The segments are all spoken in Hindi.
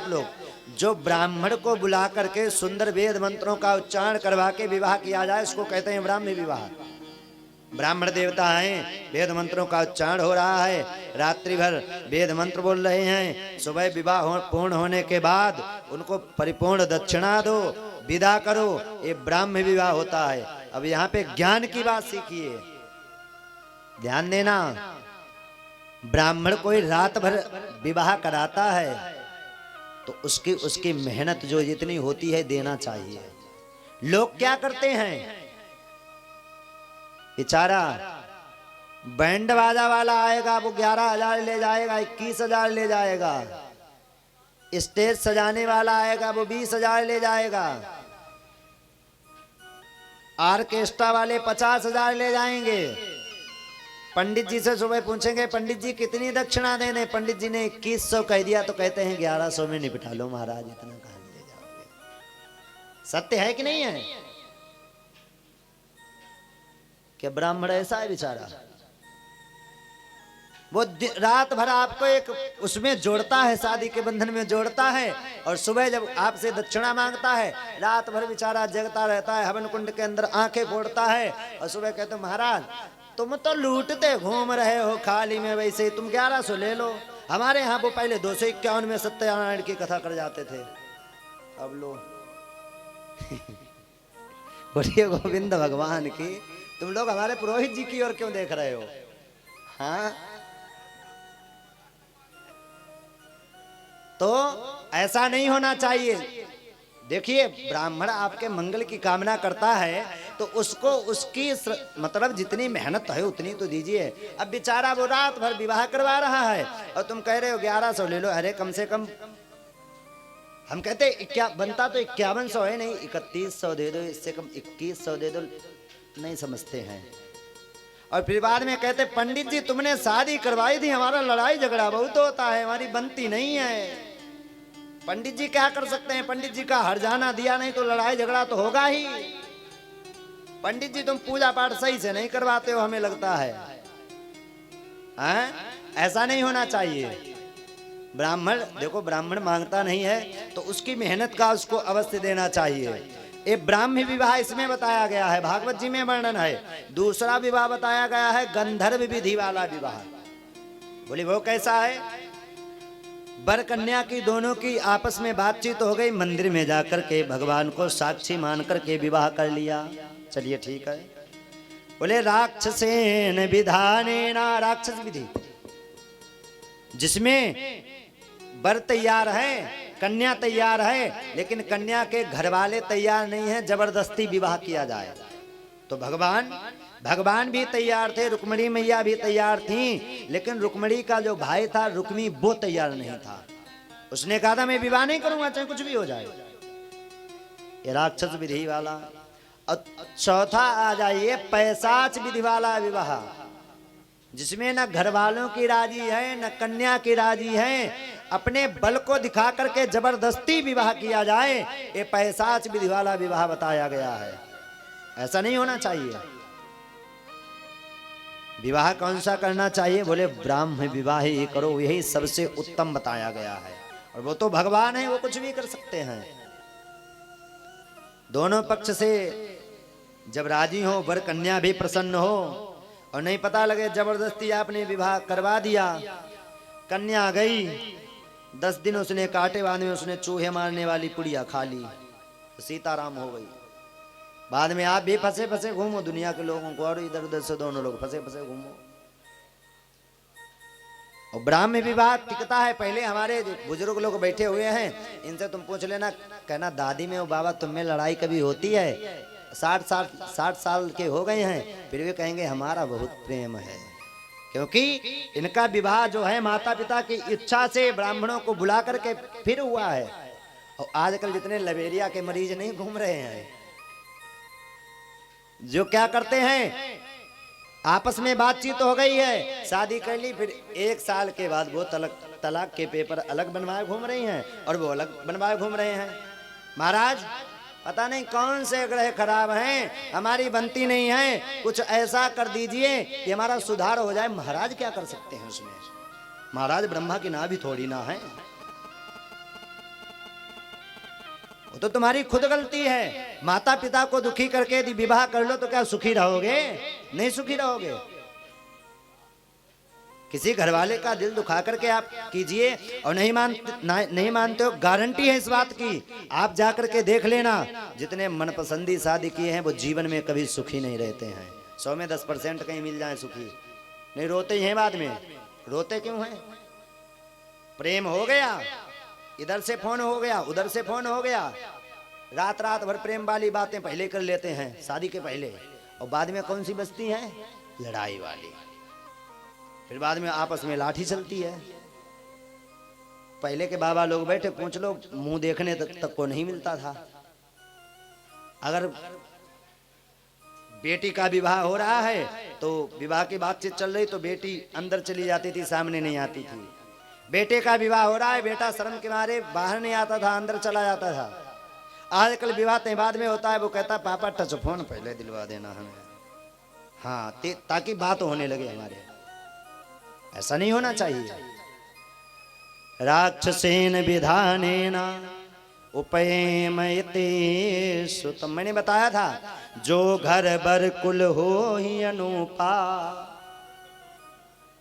आप लोग? जो ब्राह्मण को बुला करके सुंदर वेद मंत्रों का उच्चारण करवा के विवाह किया जाए उसको कहते हैं ब्राह्मणी विवाह। ब्राह्मण देवता हैं, वेद मंत्रों का उच्चारण हो रहा है, रात्रि भर वेद मंत्र बोल रहे हैं, सुबह विवाह पूर्ण होने के बाद उनको परिपूर्ण दक्षिणा दो, विदा करो, ये ब्राह्म विवाह होता है। अब यहाँ पे ज्ञान की बात सीखिए, ध्यान देना। ब्राह्मण कोई रात भर विवाह कराता है तो उसकी मेहनत जो जितनी होती है देना चाहिए। लोग क्या करते हैं, बेचारा बैंड बाजा वाला आएगा वो 11,000 ले जाएगा, 21,000 ले जाएगा, स्टेज सजाने वाला आएगा वो 20,000 ले जाएगा, ऑर्केस्ट्रा वाले 50,000 ले जाएंगे। पंडित जी से सुबह पूछेंगे पंडित जी कितनी दक्षिणा देने, पंडित जी ने 2100 कह दिया तो कहते हैं 1100 में निपटा लो महाराज, इतना कहाँ ले जाओगे। सत्य है कि नहीं है? कि ब्राह्मण ऐसा है बेचारा, वो रात भर आपको एक उसमें जोड़ता है, शादी के बंधन में जोड़ता है, और सुबह जब आपसे दक्षिणा मांगता है रात भर बेचारा जगता रहता है, हवन कुंड के अंदर आंखें फोड़ता है, और सुबह कहते महाराज तुम तो लूटते घूम रहे हो खाली में, वैसे तुम 1100 ले लो। हमारे यहाँ वो पहले 251 में सत्यनारायण की कथा कर जाते थे, अब लो बोलिए गोविंद भगवान की। तुम लोग हमारे पुरोहित जी की ओर क्यों देख रहे हो? हाँ, तो ऐसा नहीं होना चाहिए। देखिए ब्राह्मण आपके मंगल की कामना करता है तो उसको उसकी मतलब जितनी मेहनत है उतनी तो दीजिए। अब बेचारा वो रात भर विवाह करवा रहा है और तुम कह रहे हो 1100 ले लो। अरे कम से कम हम कहते क्या बनता तो 5100 है, नहीं 3100 दे दो, इससे कम 2100 दे दो, नहीं समझते हैं। और फिर बाद में कहते पंडित जी तुमने शादी करवाई थी, हमारा लड़ाई झगड़ा बहुत होता है, हमारी बनती नहीं है। पंडित जी क्या कर सकते हैं? पंडित जी का हर्जाना दिया नहीं तो लड़ाई झगड़ा तो होगा ही। पंडित जी तुम पूजा पाठ सही से नहीं करवाते हो, हमें लगता है। ऐसा नहीं होना चाहिए। ब्राह्मण देखो, ब्राह्मण मांगता नहीं है तो उसकी मेहनत का उसको अवश्य देना चाहिए। एक ब्राह्मी विवाह इसमें बताया गया है, भागवत जी में वर्णन है। दूसरा विवाह बताया गया है गंधर्व विधि वाला विवाह। बोले वो कैसा है? वर कन्या की दोनों की आपस में बातचीत हो गई, मंदिर में जाकर के भगवान को साक्षी मान करके विवाह कर लिया। चलिए ठीक है। बोले राक्षसेन विधानेना, राक्षस विधि जिसमें वर तैयार है, कन्या तैयार है, लेकिन कन्या के घर वाले तैयार नहीं है, जबरदस्ती विवाह किया जाए। तो भगवान भी तैयार थे, रुक्मिणी मैया भी तैयार थी, लेकिन रुक्मिणी का जो भाई था रुक्मी वो तैयार नहीं था। उसने कहा था मैं विवाह नहीं करूंगा चाहे कुछ भी हो जाए। ये राक्षस विधि वाला। और चौथा आ जाइए पैशाच विधि वाला विवाह, जिसमें न घर वालों की राजी है न कन्या की राजी है, अपने बल को दिखा करके जबरदस्ती विवाह किया जाए, ये पैशाच विधि वाला विवाह बताया गया है। ऐसा नहीं होना चाहिए। विवाह कौन सा करना चाहिए? बोले ब्राह्म विवाह ही करो, यही सबसे उत्तम बताया गया है। और वो तो भगवान है, वो कुछ भी कर सकते हैं। दोनों पक्ष से जब राजी हो, वर कन्या भी प्रसन्न हो, और नहीं पता लगे जबरदस्ती आपने विवाह करवा दिया। कन्या गई, 10 दिन उसने काटे बाद में उसने चूहे मारने वाली पुड़िया खा ली, सीताराम हो गई। बाद में आप भी फंसे फंसे घूमो दुनिया के लोगों को, और इधर उधर से दोनों लोग फंसे फंसे घूमो। और ब्राह्म विवाह टिकता है। पहले हमारे बुजुर्ग लोग बैठे हुए हैं, इनसे तुम पूछ लेना, कहना दादी में और बाबा तुम में लड़ाई कभी होती है? 60 साल के हो गए हैं, फिर भी कहेंगे हमारा बहुत प्रेम है, क्योंकि इनका विवाह जो है माता पिता की इच्छा से ब्राह्मणों को बुला करके फिर हुआ है। और आजकल जितने लवेरिया के मरीज नहीं घूम रहे हैं, जो क्या करते हैं, आपस में बातचीत हो गई है, शादी कर ली, फिर 1 साल के बाद वो तलाक के पेपर अलग बनवाए घूम रही हैं और वो अलग बनवाए घूम रहे हैं। महाराज पता नहीं कौन से ग्रह खराब हैं, हमारी बनती नहीं है, कुछ ऐसा कर दीजिए कि हमारा सुधार हो जाए। महाराज क्या कर सकते हैं उसमें? महाराज ब्रह्मा की नाभि थोड़ी ना है। वो तो तुम्हारी खुद गलती है। माता पिता को दुखी करके यदि विवाह कर लो तो क्या सुखी रहोगे? नहीं सुखी रहोगे। किसी घरवाले का दिल दुखा करके आप कीजिए और नहीं मानते हो, गारंटी है इस बात की, आप जाकर के देख लेना, जितने मनपसंदी शादी किए हैं वो जीवन में कभी सुखी नहीं रहते हैं। 100 में 10% कहीं मिल जाए सुखी, नहीं रोते ही हैं बाद में। रोते क्यों हैं? प्रेम हो गया, इधर से फोन हो गया, उधर से फोन हो गया, रात भर प्रेम वाली बातें पहले कर लेते हैं शादी के पहले, और बाद में कौन सी बचती है? लड़ाई वाली। फिर बाद में आपस में लाठी चलती है। पहले के बाबा लोग बैठे, पूछ लो, मुंह देखने तक को नहीं मिलता था। अगर बेटी का विवाह हो रहा है तो विवाह की बातचीत चल रही तो बेटी अंदर चली जाती थी, सामने नहीं आती थी। बेटे का विवाह हो रहा है, बेटा शर्म के मारे बाहर नहीं आता था, अंदर चला जाता था। आजकल विवाह बाद में होता है, वो कहता है पापा टच फोन पहले दिलवा देना हमें, हाँ, ताकि बात होने लगे हमारे। ऐसा नहीं होना चाहिए। राक्षसेन विधानेन उपयेमयते सुतम, मैंने बताया था, जो घर बर कुल हो ही अनुपा।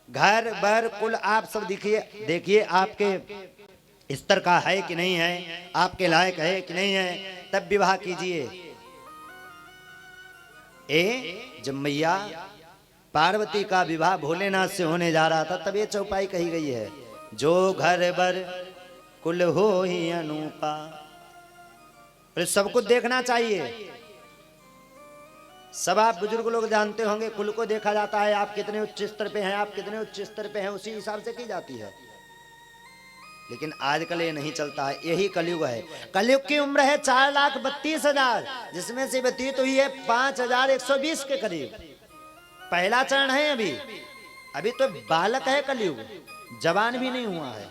घर बर कुल आप सब देखिए आपके स्तर का है कि नहीं है, आपके लायक है कि नहीं है, तब विवाह कीजिए। जब मैया पार्वती का विवाह भोलेनाथ से होने जा रहा था तब ये चौपाई कही गई है, जो घर बर कुल हो ही अनुपा। सब कुछ देखना चाहिए। सब आप बुजुर्ग लोग जानते होंगे, कुल को देखा जाता है, आप कितने उच्च स्तर पे हैं, आप कितने उच्च स्तर पे हैं, उसी हिसाब से की जाती है। लेकिन आजकल ये नहीं चलता है, यही कलयुग है। कलयुग की उम्र है 4,32,000, जिसमें से व्यतीत हुई है 5,120 के करीब। पहला चरण है अभी तो बालक है कलयुग, जवान भी नहीं हुआ है।